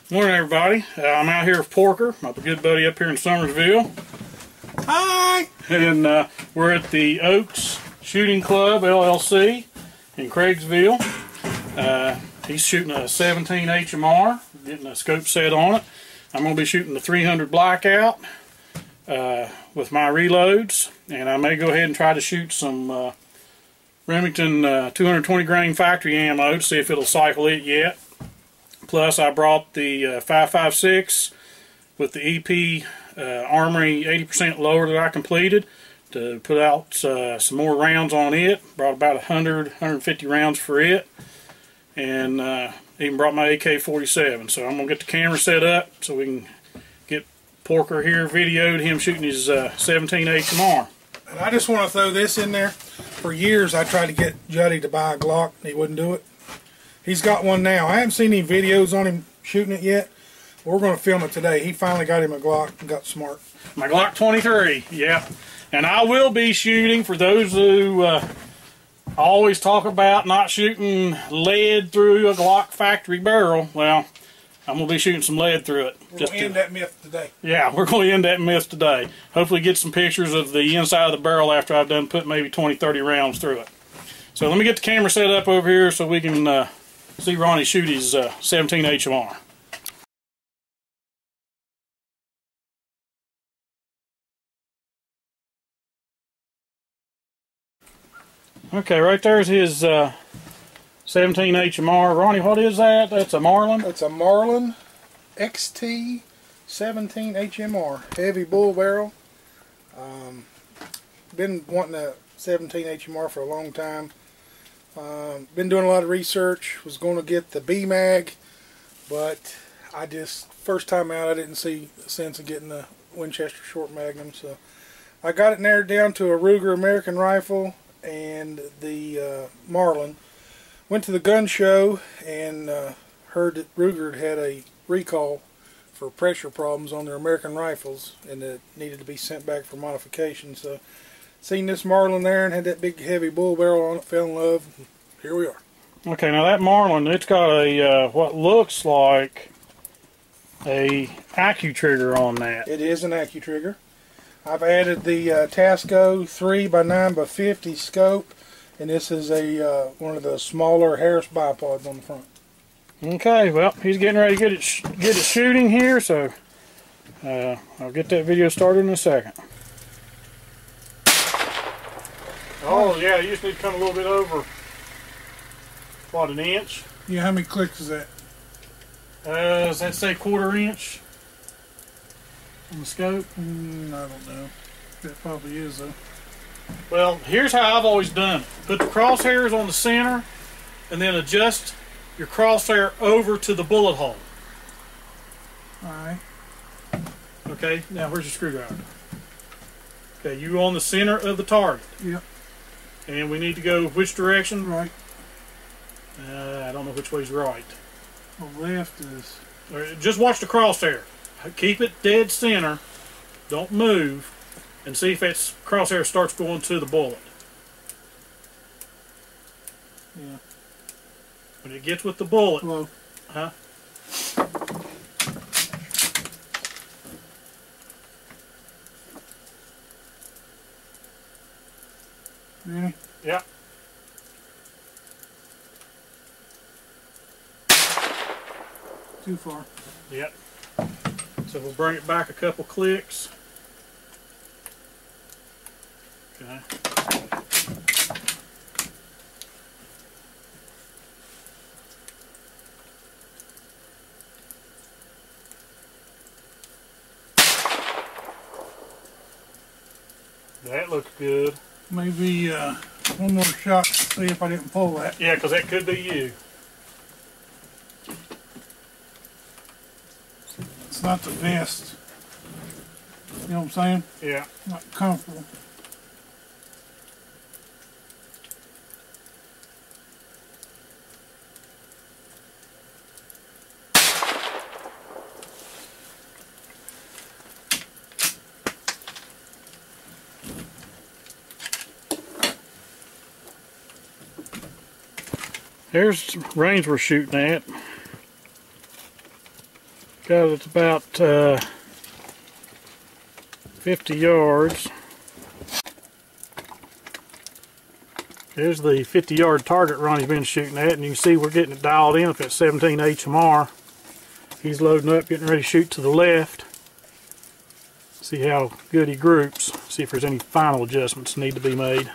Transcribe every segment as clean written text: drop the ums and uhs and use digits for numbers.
Morning, everybody. I'm out here with Porker, my good buddy up here in Summersville. Hi! And we're at the Oaks Shooting Club, LLC, in Craigsville. He's shooting a 17 HMR, getting a scope set on it. I'm going to be shooting the 300 Blackout with my reloads, and I may go ahead and try to shoot some Remington 220 grain factory ammo to see if it'll cycle it yet. Plus, I brought the 5.56 with the EP Armory 80% lower that I completed to put out some more rounds on it. Brought about 150 rounds for it, and even brought my AK-47. So I'm gonna get the camera set up so we can get Porker here videoed him shooting his 17 HMR. And I just want to throw this in there. For years, I tried to get Juddy to buy a Glock, and he wouldn't do it. He's got one now. I haven't seen any videos on him shooting it yet. We're going to film it today. He finally got him a Glock and got smart. My Glock 23, yeah. And I will be shooting, for those who always talk about not shooting lead through a Glock factory barrel. Well, I'm going to be shooting some lead through it. We're going to end that myth today. Yeah, we're going to end that myth today. Hopefully get some pictures of the inside of the barrel after I've done put maybe 20, 30 rounds through it. So let me get the camera set up over here so we can see Ronnie shoot his 17 HMR. Okay, right there's his 17 HMR. Ronnie, what is that? That's a Marlin? That's a Marlin XT 17 HMR. Heavy bull barrel. Been wanting a 17 HMR for a long time. Been doing a lot of research. Was going to get the B-Mag, but I just, first time out, I didn't see the sense of getting the Winchester Short Magnum, so I got it narrowed down to a Ruger American rifle and the Marlin. Went to the gun show and heard that Ruger had a recall for pressure problems on their American rifles, and it needed to be sent back for modification. So seen this Marlin there and had that big heavy bull barrel on it, fell in love, and here we are. Okay, now that Marlin, it's got a what looks like a AccuTrigger on that. It is an AccuTrigger. I've added the Tasco 3x9x50 scope, and this is a one of the smaller Harris bipods on the front. Okay, well, he's getting ready to get it shooting here, so I'll get that video started in a second. Oh yeah, you just need to come a little bit over, what, an inch? Yeah, how many clicks is that? Does that say 1/4 inch on the scope? I don't know. That probably is though. Well, here's how I've always done it. Put the crosshairs on the center and then adjust your crosshair over to the bullet hole. Alright. Okay, now where's your screwdriver? Okay, you on the center of the target. Yep. And we need to go which direction? Right. I don't know which way's right. The left is... Just watch the crosshair. Keep it dead center. Don't move. And see if that crosshair starts going to the bullet. Yeah. When it gets with the bullet... Hello. Huh? Ready? Yeah. Too far. Yep. So we'll bring it back a couple clicks. Okay. That looks good. Maybe one more shot to see if I didn't pull that. Yeah, because that could be you. It's not the best. You know what I'm saying? Yeah. Not comfortable. There's the range we're shooting at. Got it about 50 yards. There's the 50-yard target Ronnie's been shooting at, and you can see we're getting it dialed in up at 17 HMR. He's loading up, getting ready to shoot to the left. See how good he groups. See if there's any final adjustments need to be made.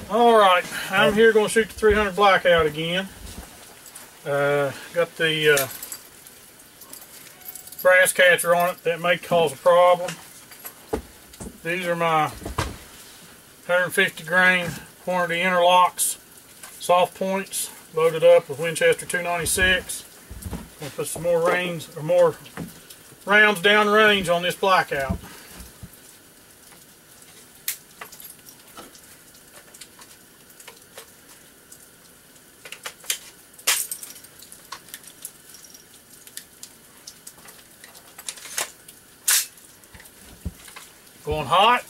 Alright, I'm here going to shoot the 300 Blackout again. Got the brass catcher on it. That may cause a problem. These are my 150 grain quantity interlocks, soft points, loaded up with Winchester 296. I'm going to put some more rounds down range on this Blackout. Going hot.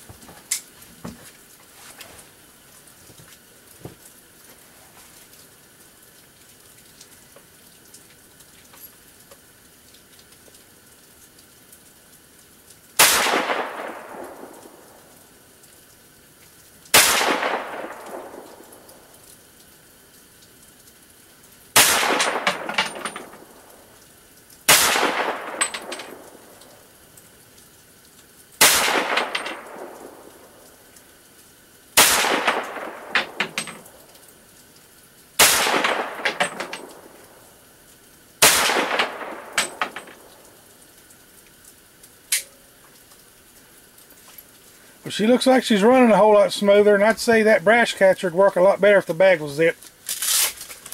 Well, she looks like she's running a whole lot smoother, and I'd say that brass catcher would work a lot better if the bag was zipped.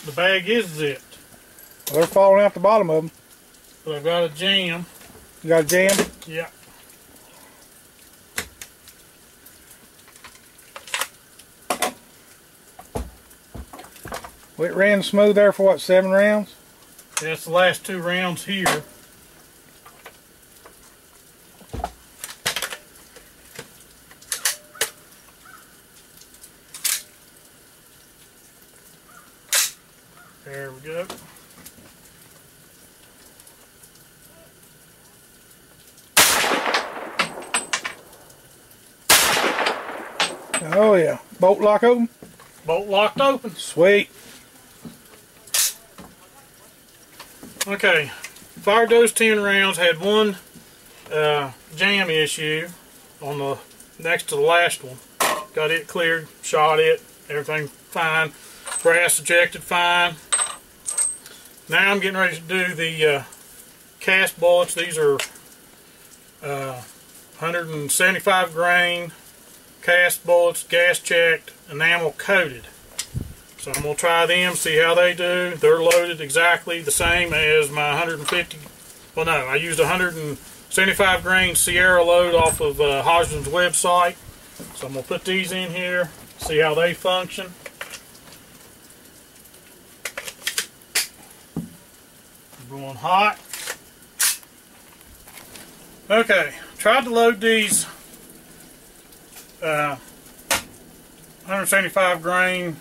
The bag is zipped. Well, they're falling out the bottom of them. But I've got a jam. You got a jam? Yeah. Well, it ran smooth there for what, 7 rounds? That's the last 2 rounds here. There we go. Oh yeah. Bolt lock open? Bolt locked open. Sweet. Okay. Fired those 10 rounds. Had one jam issue on the next to the last one. Got it cleared. Shot it. Everything fine. Brass ejected fine. Now I'm getting ready to do the cast bullets. These are 175 grain cast bullets, gas checked, enamel coated. So I'm going to try them, see how they do. They're loaded exactly the same as my 150. Well, no, I used 175 grain Sierra load off of Hodgson's website. So I'm going to put these in here, see how they function. Going hot. Okay, tried to load these 175 grain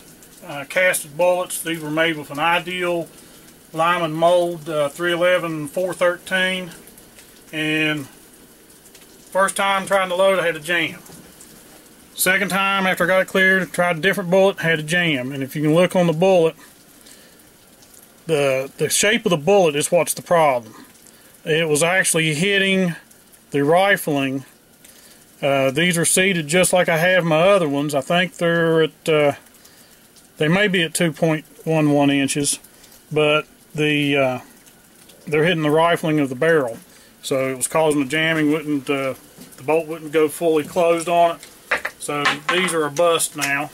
casted bullets. These were made with an Ideal Lyman mold 311 413, and first time trying to load I had a jam. Second time after I got it cleared, tried a different bullet, had a jam. And if you can look on the bullet, the shape of the bullet is what's the problem. It was actually hitting the rifling. These are seated just like I have my other ones. I think they're at they may be at 2.11 inches, but they're hitting the rifling of the barrel, so it was causing the jamming. The bolt wouldn't go fully closed on it. So these are a bust now.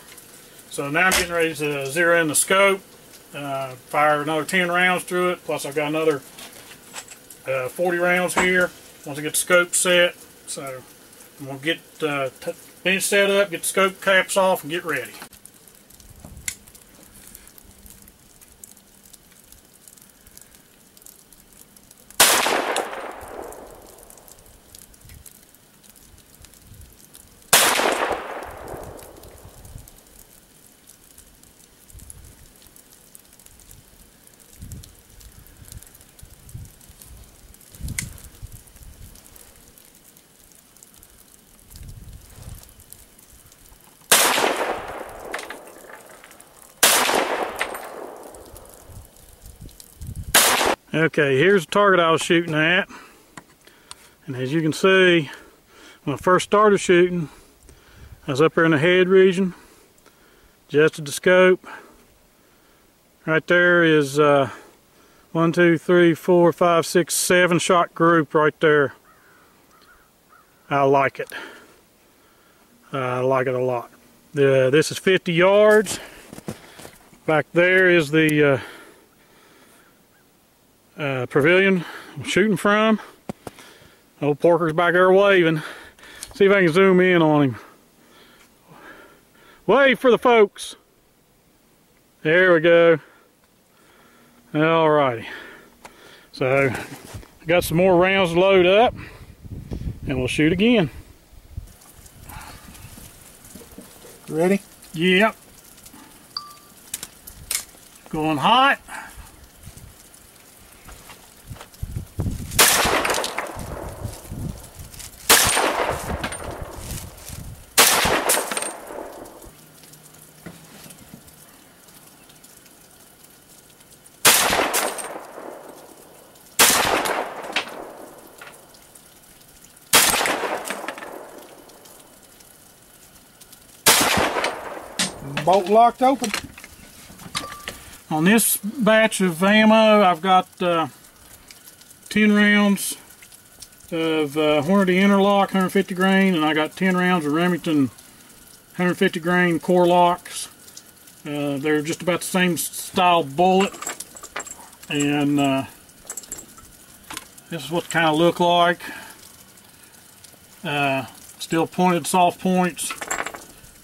So now I'm getting ready to zero in the scope. Fire another 10 rounds through it, plus I've got another 40 rounds here once I get the scope set. So I'm going to get bench set up, get the scope caps off, and get ready. Okay, here's the target I was shooting at. And as you can see, when I first started shooting, I was up there in the head region, adjusted the scope. Right there is 1, 2, 3, 4, 5, 6, 7 shot group right there. I like it. I like it a lot. This is 50 yards. Back there is the pavilion I'm shooting from. Old Porker's back there waving. See if I can zoom in on him. Wave for the folks. There we go. Alrighty. So, I got some more rounds to load up, and we'll shoot again. Ready? Yep. Going hot. Bolt locked open. On this batch of ammo, I've got 10 rounds of Hornady Interlock 150 grain, and I got 10 rounds of Remington 150 grain core locks. They're just about the same style bullet, and this is what they kind of look like. Still pointed soft points.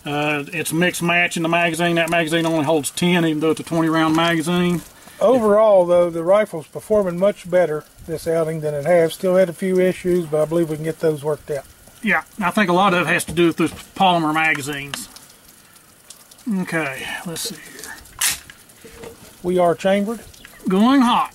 It's a mixed match in the magazine. That magazine only holds 10, even though it's a 20-round magazine. Overall, though, the rifle's performing much better this outing than it has. Still had a few issues, but I believe we can get those worked out. Yeah, I think a lot of it has to do with those polymer magazines. Okay, let's see here. We are chambered. Going hot.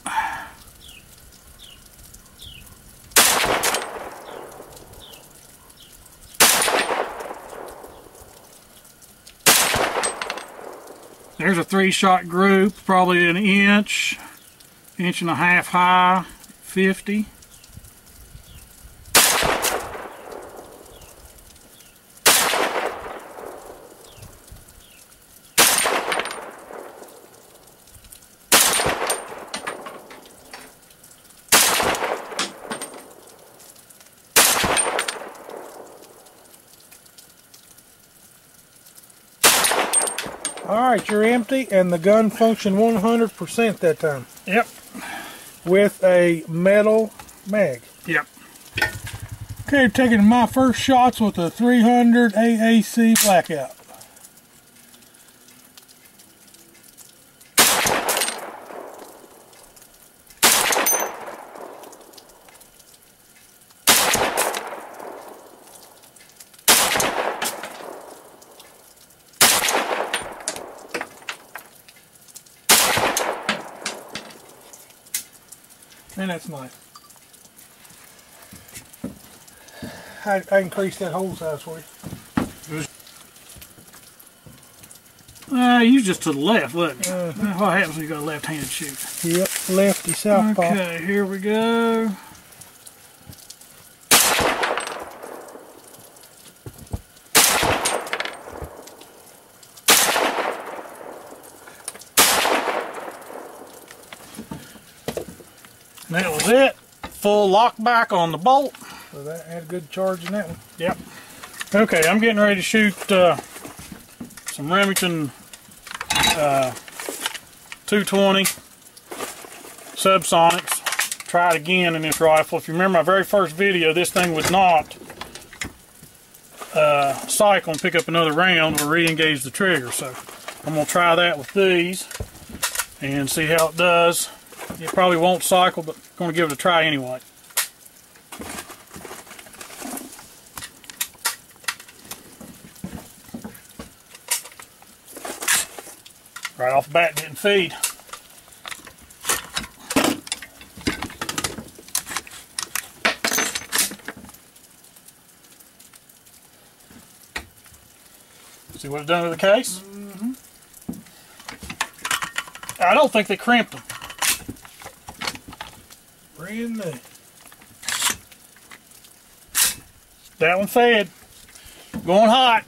There's a 3-shot group, probably an inch and a half high, 50. Alright, you're empty, and the gun functioned 100% that time. Yep. With a metal mag. Yep. Okay, taking my first shots with a 300 AAC Blackout. And that's nice. I increased that hole size for you. You just to the left, wasn't you? What happens when you got a left-handed shoot? Yep, lefty southpaw. Okay, here we go. And that was it. Full lock back on the bolt. So that had a good charge in that one. Yep. Okay, I'm getting ready to shoot some Remington 220 Subsonics. Try it again in this rifle. If you remember my very first video, this thing would not cycle and pick up another round or re-engage the trigger. So I'm going to try that with these and see how it does. It probably won't cycle, but I'm going to give it a try anyway. Right off the bat, didn't feed. See what it's done to the case? Mm-hmm. I don't think they crimped them. Brand new. That one fed. Going hot.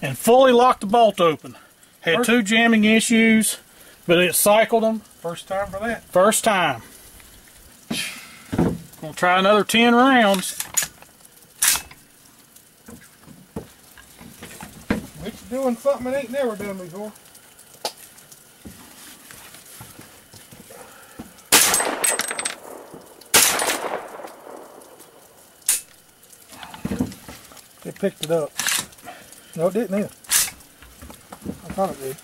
And fully locked the bolt open. Had two jamming issues, but it cycled them. First time for that. First time. Gonna try another 10 rounds. It's doing something it ain't never done before. It picked it up. No, it didn't either. I thought it did.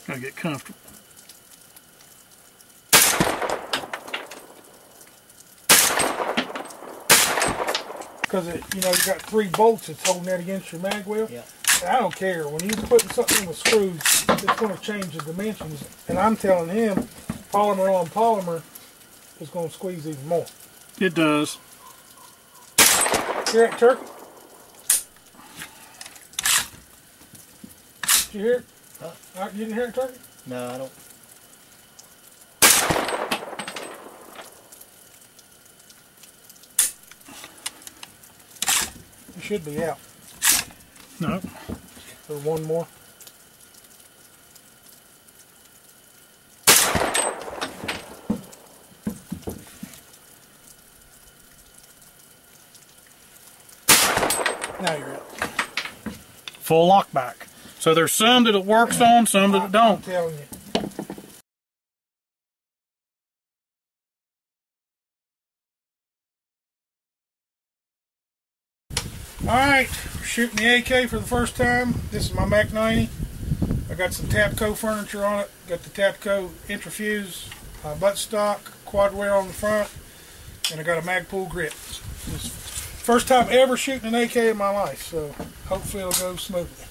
Gotta get comfortable. Because you know, you got 3 bolts that's holding that against your mag wheel. Yeah. I don't care. When he's putting something in with screws, it's going to change the dimensions. And I'm telling him, polymer on polymer is going to squeeze even more. It does. Hear that turkey? Did you hear it? Huh? You didn't hear it, turkey? No, I don't. It should be out. No. Or one more. Now you're out. Full lock back. So there's some that it works on, some that it I'm don't. telling you. Alright, shooting the AK for the first time. This is my Mac 90. I got some Tapco furniture on it. Got the Tapco Intrafuse buttstock, quad wear on the front, and I got a Magpul grip. This first time ever shooting an AK in my life, so hopefully it'll go smoothly.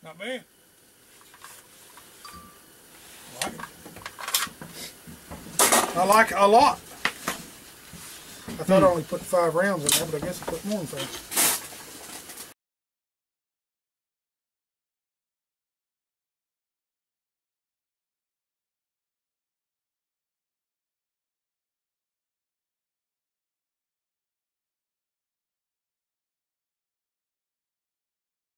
Not bad. I like it a lot. I thought I only put 5 rounds in there, but I guess I put more than 5.